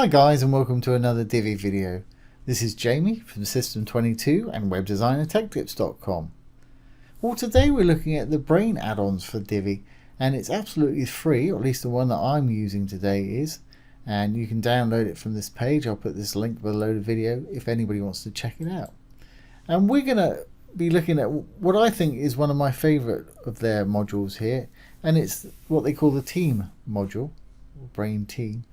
Hi guys, and welcome to another Divi video. This is Jamie from System22 and webdesignertechtips.com. Well, today we're looking at the brain add-ons for Divi, and it's absolutely free, or at least the one that I'm using today is, and you can download it from this page. I'll put this link below the video if anybody wants to check it out. And we're going to be looking at what I think is one of my favorite of their modules here, and it's what they call the team module, or brain team.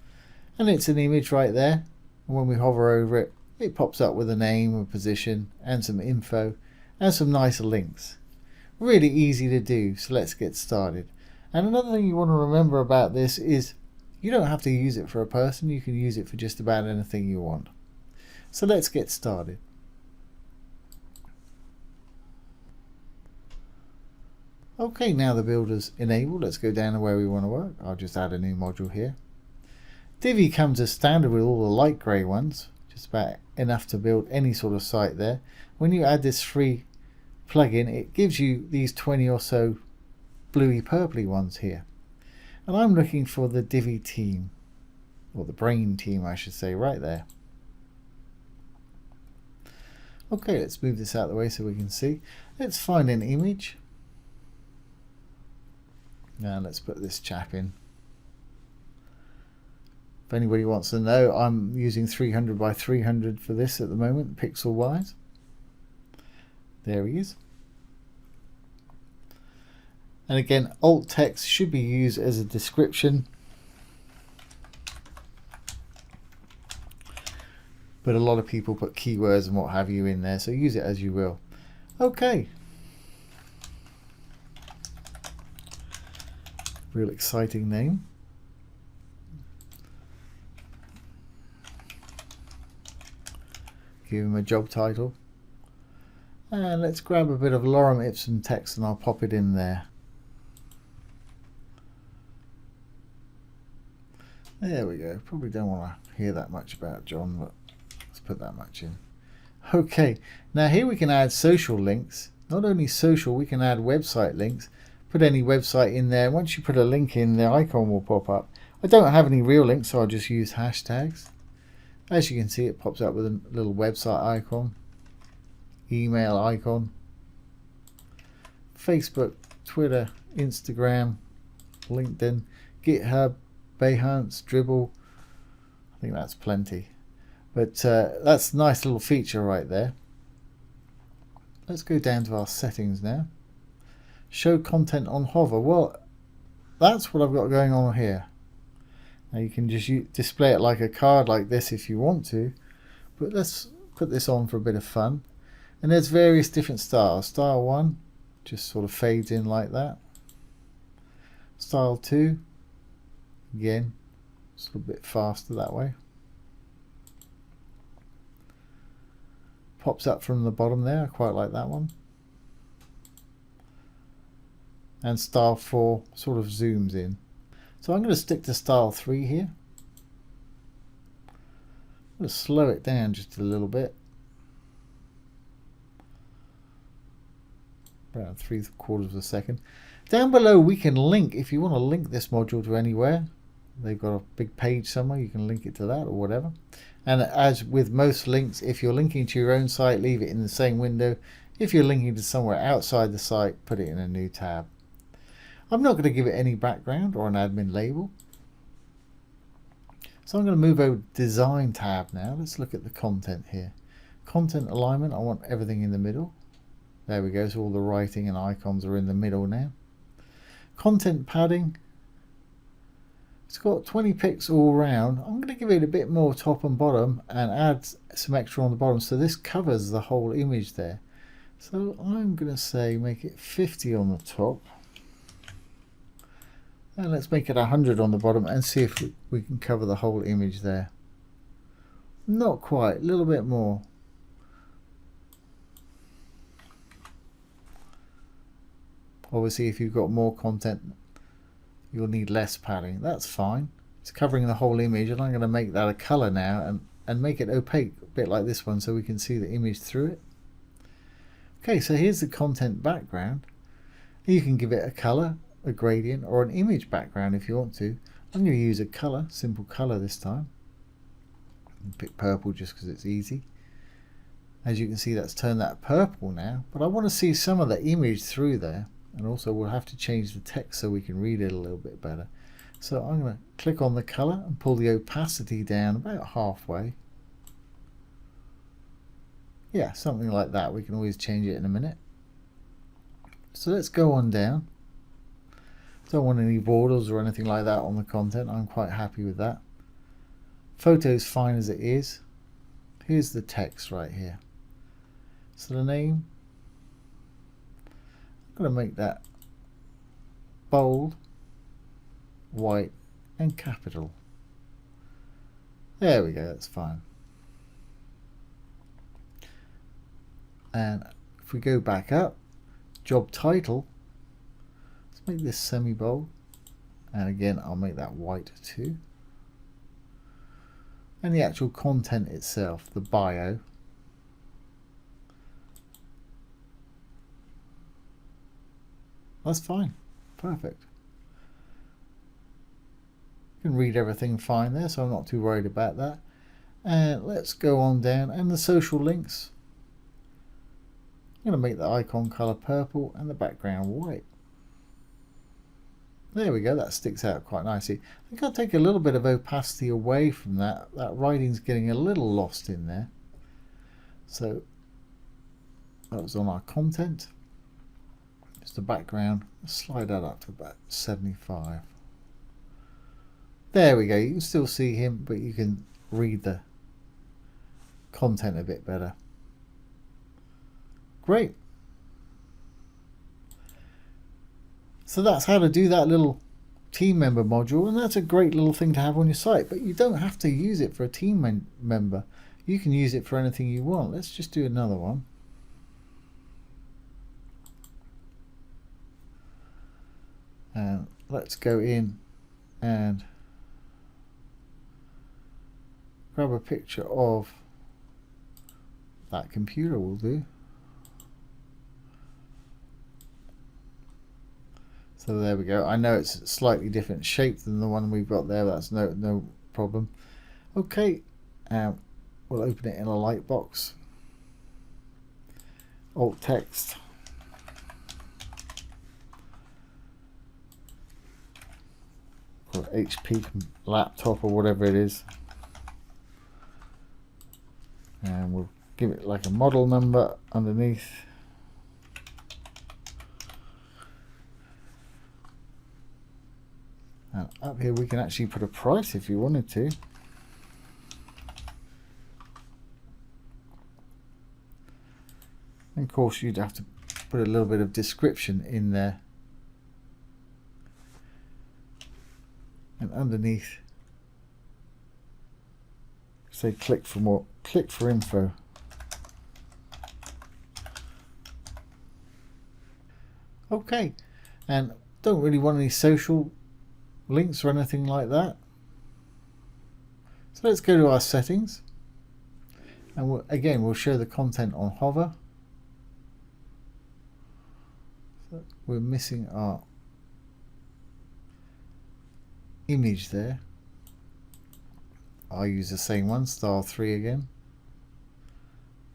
And it's an image right there, and when we hover over it, it pops up with a name, a position, and some info, and some nice links. Really easy to do, so let's get started. And another thing you want to remember about this is you don't have to use it for a person, you can use it for just about anything you want. So let's get started. Okay, now the builder's enabled, let's go down to where we want to work. I'll just add a new module here. Divi comes as standard with all the light grey ones, just about enough to build any sort of site there. When you add this free plugin, it gives you these 20 or so bluey purpley ones here. And I'm looking for the Divi team, or the brain team I should say, right there. Okay, let's move this out of the way so we can see. Let's find an image. Now let's put this chap in. If anybody wants to know, I'm using 300 by 300 for this at the moment, pixel wise. There he is. And again, alt text should be used as a description, but a lot of people put keywords and what have you in there, so use it as you will. Okay. Real exciting name. Give him a job title, and let's grab a bit of lorem ipsum text and I'll pop it in there. There we go. Probably don't want to hear that much about John, but let's put that much in. Okay, now here we can add social links. Not only social, we can add website links. Put any website in there. Once you put a link in, the icon will pop up. I don't have any real links, so I'll just use hashtags. As you can see, it pops up with a little website icon, email icon, Facebook, Twitter, Instagram, LinkedIn, GitHub, Behance, Dribble. I think that's plenty. But that's a nice little feature right there. Let's go down to our settings now. Show content on hover. Well, that's what I've got going on here. Now you can just display it like a card like this if you want to, but let's put this on for a bit of fun. And there's various different styles. Style 1 just sort of fades in like that. Style 2, again, it's a little bit faster that way. Pops up from the bottom there, I quite like that one. And style 4 sort of zooms in. So I'm going to stick to style 3 here. I'm going to slow it down just a little bit. Around 3/4 of a second. Down below we can link, if you want to link this module to anywhere. They've got a big page somewhere, you can link it to that or whatever. And as with most links, if you're linking to your own site, leave it in the same window. If you're linking to somewhere outside the site, put it in a new tab. I'm not going to give it any background or an admin label. So I'm going to move over to Design tab now. Let's look at the content here. Content alignment, I want everything in the middle. There we go, so all the writing and icons are in the middle now. Content padding. It's got 20 pixels all around. I'm going to give it a bit more top and bottom and add some extra on the bottom so this covers the whole image there. So I'm going to say make it 50 on the top. And let's make it 100 on the bottom and see if we can cover the whole image there. Not quite, a little bit more. Obviously if you've got more content you'll need less padding. That's fine. It's covering the whole image, and I'm going to make that a color now and make it opaque, a bit like this one, so we can see the image through it. Okay, so here's the content background. You can give it a color, a gradient, or an image background if you want to. I'm going to use a color, simple color this time. Pick purple just because it's easy. As you can see, that's turned that purple now, but I want to see some of the image through there, and also we'll have to change the text so we can read it a little bit better. So I'm going to click on the color and pull the opacity down about halfway. Yeah, something like that. We can always change it in a minute. So let's go on down. Don't want any borders or anything like that on the content. I'm quite happy with that. Photo's fine as it is. Here's the text right here. So the name, I'm going to make that bold, white and capital. There we go, that's fine. And if we go back up, job title, let's make this semi-bold, and again I'll make that white too. And the actual content itself, the bio, that's fine, perfect. You can read everything fine there, so I'm not too worried about that. And let's go on down, and the social links, I'm going to make the icon color purple and the background white. There we go, that sticks out quite nicely. I think I'll take a little bit of opacity away from that. That writing's getting a little lost in there. So that was on our content. Just the background, slide that up to about 75. There we go, you can still see him, but you can read the content a bit better. Great. So that's how to do that little team member module, and that's a great little thing to have on your site, but you don't have to use it for a team member. You can use it for anything you want. Let's just do another one. And let's go in and grab a picture of that computer will do. So there we go. I know it's a slightly different shape than the one we've got there. That's no problem. Okay, we'll open it in a light box. Alt text. Or HP laptop or whatever it is. And we'll give it like a model number underneath. And up here we can actually put a price if you wanted to. And of course you'd have to put a little bit of description in there. And underneath say click for more, click for info. Okay, and don't really want any social links or anything like that. So let's go to our settings, and again we'll show the content on hover. So we're missing our image there. I'll use the same one, style 3 again.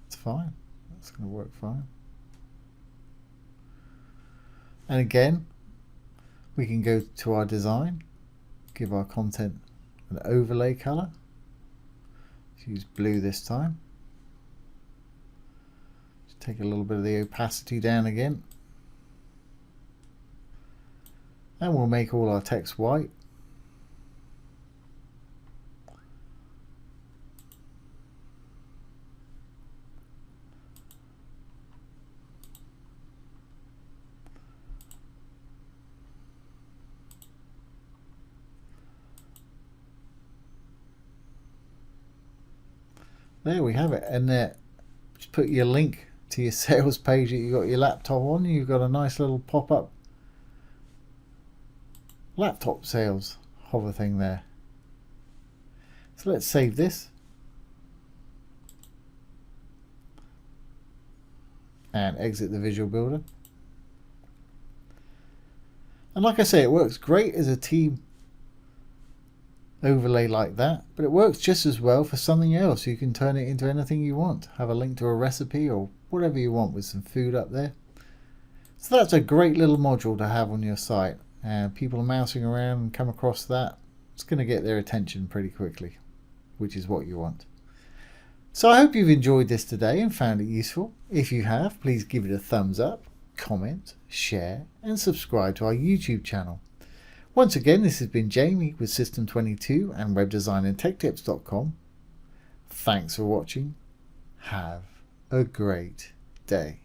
It's fine, that's going to work fine. And again we can go to our design, give our content an overlay color. Let's use blue this time. Just take a little bit of the opacity down again. And we'll make all our text white. There we have it, and just put your link to your sales page that you got your laptop on. You've got a nice little pop-up laptop sales hover thing there. So let's save this and exit the visual builder. And like I say, it works great as a team overlay like that, but it works just as well for something else. You can turn it into anything you want. Have a link to a recipe or whatever you want with some food up there. So that's a great little module to have on your site. People are mousing around and come across that. It's going to get their attention pretty quickly, which is what you want. So I hope you've enjoyed this today and found it useful. If you have, please give it a thumbs up, comment, share and subscribe to our YouTube channel. Once again, this has been Jamie with System22 and webdesignandtechtips.com. Thanks for watching. Have a great day.